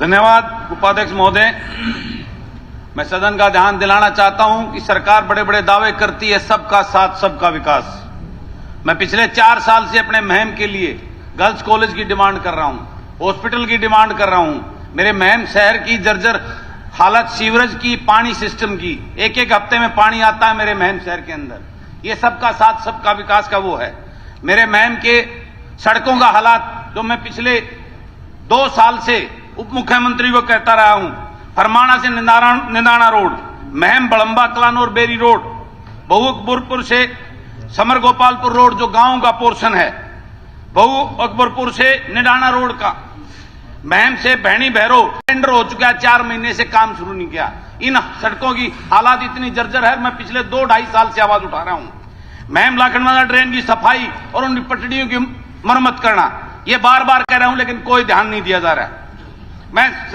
धन्यवाद उपाध्यक्ष महोदय। मैं सदन का ध्यान दिलाना चाहता हूं कि सरकार बड़े बड़े दावे करती है, सबका साथ सबका विकास। मैं पिछले 4 साल से अपने महम के लिए गर्ल्स कॉलेज की डिमांड कर रहा हूं, हॉस्पिटल की डिमांड कर रहा हूं। मेरे महम शहर की जर्जर हालत, सीवरेज की, पानी सिस्टम की, एक हफ्ते में पानी आता है मेरे महम शहर के अंदर। ये सबका साथ सबका विकास का वो है। मेरे महम के सड़कों का हालात जो मैं पिछले 2 साल से उप मुख्यमंत्री को कहता रहा हूं, फरमाना से निंदाना रोड, महम बड़ंबा कलानौर बेरी रोड, बहु अकबरपुर से समर गोपालपुर रोड जो गांव का पोर्शन है, बहु अकबरपुर से निंदाना रोड का, महम से भैनी भैरो टेंडर हो चुका है, 4 महीने से काम शुरू नहीं किया। इन सड़कों की हालात इतनी जर्जर है, मैं पिछले 2-2.5 साल से आवाज उठा रहा हूं। महम लाखनवाला ड्रेन की सफाई और उन पटड़ियों की मरम्मत करना, ये बार बार कह रहा हूं, लेकिन कोई ध्यान नहीं दिया जा रहा है। मैं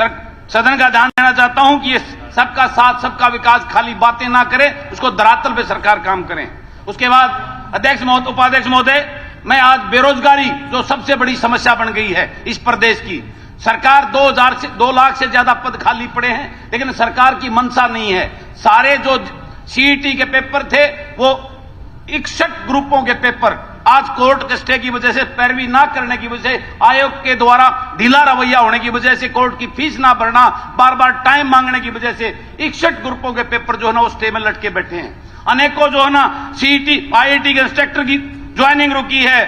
सदन का ध्यान देना चाहता हूं कि ये सबका साथ सबका विकास खाली बातें ना करें, उसको धरातल पे सरकार काम करें। उसके बाद अध्यक्ष महोदय, उपाध्यक्ष महोदय, मैं आज बेरोजगारी जो सबसे बड़ी समस्या बन गई है इस प्रदेश की, सरकार 2 लाख से ज्यादा पद खाली पड़े हैं, लेकिन सरकार की मंशा नहीं है। सारे जो सीईटी के पेपर थे वो 61 ग्रुपों के पेपर आज कोर्ट के स्टे की वजह से, पैरवी ना करने की वजह से, आयोग के द्वारा ढीला रवैया होने की वजह से, कोर्ट की फीस ना भरना, बार बार टाइम मांगने की वजह से 61 ग्रुपों के पेपर जो है ना वो स्टे में लटके बैठे हैं। अनेकों जो है ना सीईटी, आईआईटी के इंस्ट्रक्टर की ज्वाइनिंग रुकी है,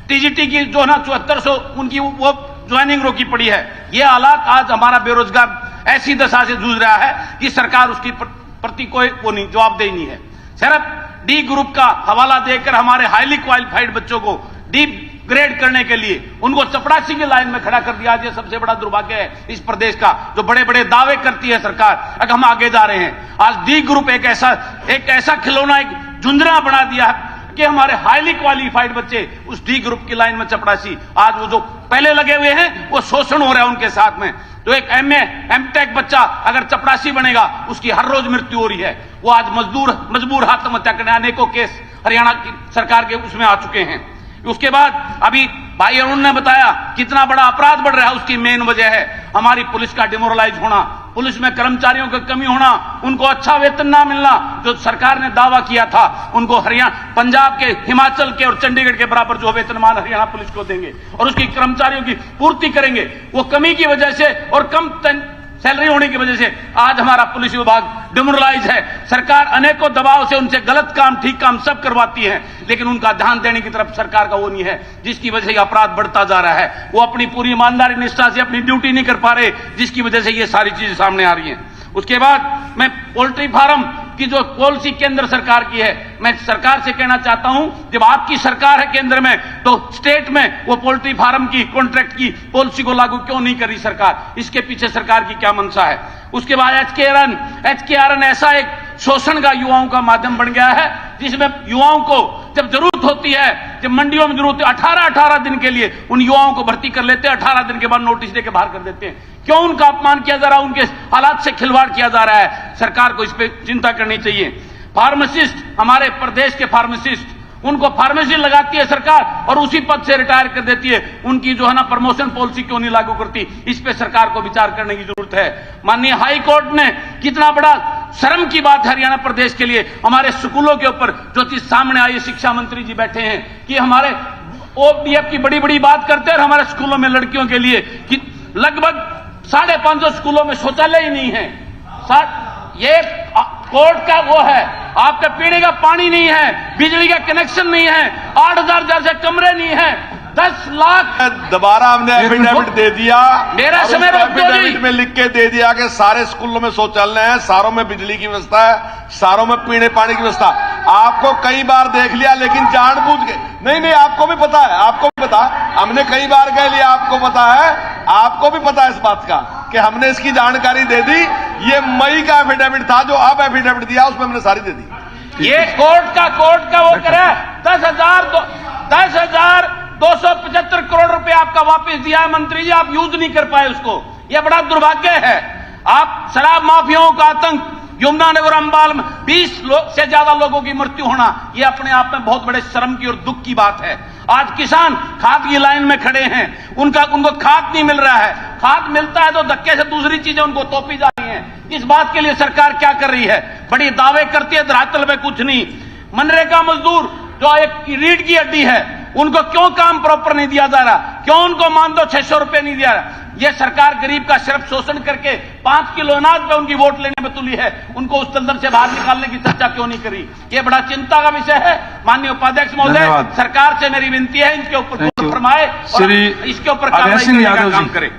टीजीटी की जो है ना 7400 उनकी वो ज्वाइनिंग रोकी पड़ी है। ये हालात आज हमारा बेरोजगार ऐसी दशा से जूझ रहा है कि सरकार उसकी प्रति कोई वो नहीं, जवाबदेही नहीं है। सिर्फ डी ग्रुप का हवाला देकर हमारे हाईली क्वालिफाइड बच्चों को डी ग्रेड करने के लिए उनको चपरासी की लाइन में खड़ा कर दिया। आज ये सबसे बड़ा दुर्भाग्य है इस प्रदेश का, जो बड़े बड़े दावे करती है सरकार, अगर हम आगे जा रहे हैं। आज डी ग्रुप एक ऐसा खिलौना, एक झुंझुना बना दिया कि हमारे हाईली क्वालिफाइड बच्चे उस डी ग्रुप की लाइन में चपरासी, आज वो जो पहले लगे हुए हैं वो शोषण हो रहा है उनके साथ में। तो एक एमए एमटेक बच्चा अगर चपरासी बनेगा, उसकी हर रोज मृत्यु हो रही है। वो आज मजबूर आत्महत्या करने, अनेकों केस हरियाणा की सरकार के उसमें आ चुके हैं। उसके बाद अभी भाई अरुण ने बताया कितना बड़ा अपराध बढ़ रहा है, उसकी मेन वजह है हमारी पुलिस का डिमोरलाइज होना, पुलिस में कर्मचारियों की कमी होना, उनको अच्छा वेतन ना मिलना। जो सरकार ने दावा किया था उनको हरियाणा, पंजाब के, हिमाचल के और चंडीगढ़ के बराबर जो वेतनमान हरियाणा पुलिस को देंगे और उसकी कर्मचारियों की पूर्ति करेंगे, वो कमी की वजह से और कम सैलरी होने की वजह से आज हमारा पुलिस विभाग डिमोरलाइज है। सरकार अनेकों दबाव से उनसे गलत काम, ठीक काम सब करवाती है, लेकिन उनका ध्यान देने की तरफ सरकार का वो नहीं है, जिसकी वजह से अपराध बढ़ता जा रहा है। वो अपनी पूरी ईमानदारी निष्ठा से अपनी ड्यूटी नहीं कर पा रहे, जिसकी वजह से ये सारी चीजें सामने आ रही हैं। उसके बाद मैं पोल्ट्री फार्म की जो पॉलिसी केंद्र सरकार की है, मैं सरकार से कहना चाहता हूं, जब आपकी सरकार है केंद्र में, तो स्टेट में वो पोल्ट्री फार्म की कॉन्ट्रैक्ट की पॉलिसी को लागू क्यों नहीं कर रही सरकार? इसके पीछे सरकार की क्या मंशा है? उसके बाद एचकेआरएन ऐसा एक शोषण का युवाओं का माध्यम बन गया है, जिसमें युवाओं को जब जरूरत होती है, जब मंडियों में जरूरत है, 18 दिन के लिए उन युवाओं को भर्ती कर लेते हैं, 18 दिन के बाद नोटिस देकर बाहर कर देते हैं। क्यों उनका अपमान किया जा रहा है? उनके हालात से खिलवाड़ किया जा रहा है। सरकार को इस पे चिंता करनी चाहिए। फार्मासिस्ट, हमारे प्रदेश के फार्मासिस्ट, उनको फार्मेसी लगाती है सरकार और उसी पद से रिटायर कर देती है। उनकी जो है ना प्रमोशन पॉलिसी क्यों नहीं लागू करती? इस पे सरकार को विचार करने की जरूरत है। माननीय हाई कोर्ट ने कितना बड़ा शर्म की बात है हरियाणा प्रदेश के लिए, हमारे स्कूलों के ऊपर जो चीज सामने आई, शिक्षा मंत्री जी बैठे हैं कि हमारे ओडीएफ की बड़ी बड़ी बात करते हैं और हमारे स्कूलों में लड़कियों के लिए कि लगभग 550 स्कूलों में शौचालय ही नहीं है। ये कोर्ट का वो है, आपका पीने का पानी नहीं है, बिजली का कनेक्शन नहीं है, 8000 जैसे कमरे नहीं है, 10 लाख। दोबारा हमने एफिडेविट दे दिया, मेरा समय एफिडेविट में लिख के दे दिया कि सारे स्कूलों में शौचालय है, सारों में बिजली की व्यवस्था है, सारों में पीने पानी की व्यवस्था। आपको कई बार देख लिया, लेकिन जानबूझ के नहीं, आपको भी पता है, आपको भी पता, हमने कई बार कह लिया, आपको पता है, आपको भी पता है इस बात का कि हमने इसकी जानकारी दे दी। ये मई का एफिडेविट था, जो अब एफिडेविट दिया उसमें हमने सारी दे दी। ये कोर्ट का वो करे 10,275 करोड़ रुपए आपका वापस दिया है मंत्री जी, आप यूज नहीं कर पाए उसको। ये बड़ा दुर्भाग्य है। आप शराब माफियाओं का आतंक, यमुनानगर अंबाल में 20 से ज्यादा लोगों की मृत्यु होना, यह अपने आप में बहुत बड़े शर्म की और दुख की बात है। आज किसान खाद की लाइन में खड़े हैं, उनको खाद नहीं मिल रहा है। खाद मिलता है तो धक्के से दूसरी चीजें उनको तोपी जा रही हैं। इस बात के लिए सरकार क्या कर रही है? बड़ी दावे करती है, धरातल में कुछ नहीं। मनरेगा मजदूर जो एक रीढ़ की हड्डी है, उनको क्यों काम प्रॉपर नहीं दिया जा रहा? क्यों उनको मान दो 600 रुपए नहीं दिया रहा? ये सरकार गरीब का सिर्फ शोषण करके 5 किलो अनाज पे उनकी वोट लेने में तुली है। उनको उस दलदल से बाहर निकालने की चर्चा क्यों नहीं करी? ये बड़ा चिंता का विषय है। माननीय उपाध्यक्ष महोदय, सरकार से मेरी विनती है, इनके ऊपर फरमाए और इसके ऊपर कार्रवाई करने का काम करे।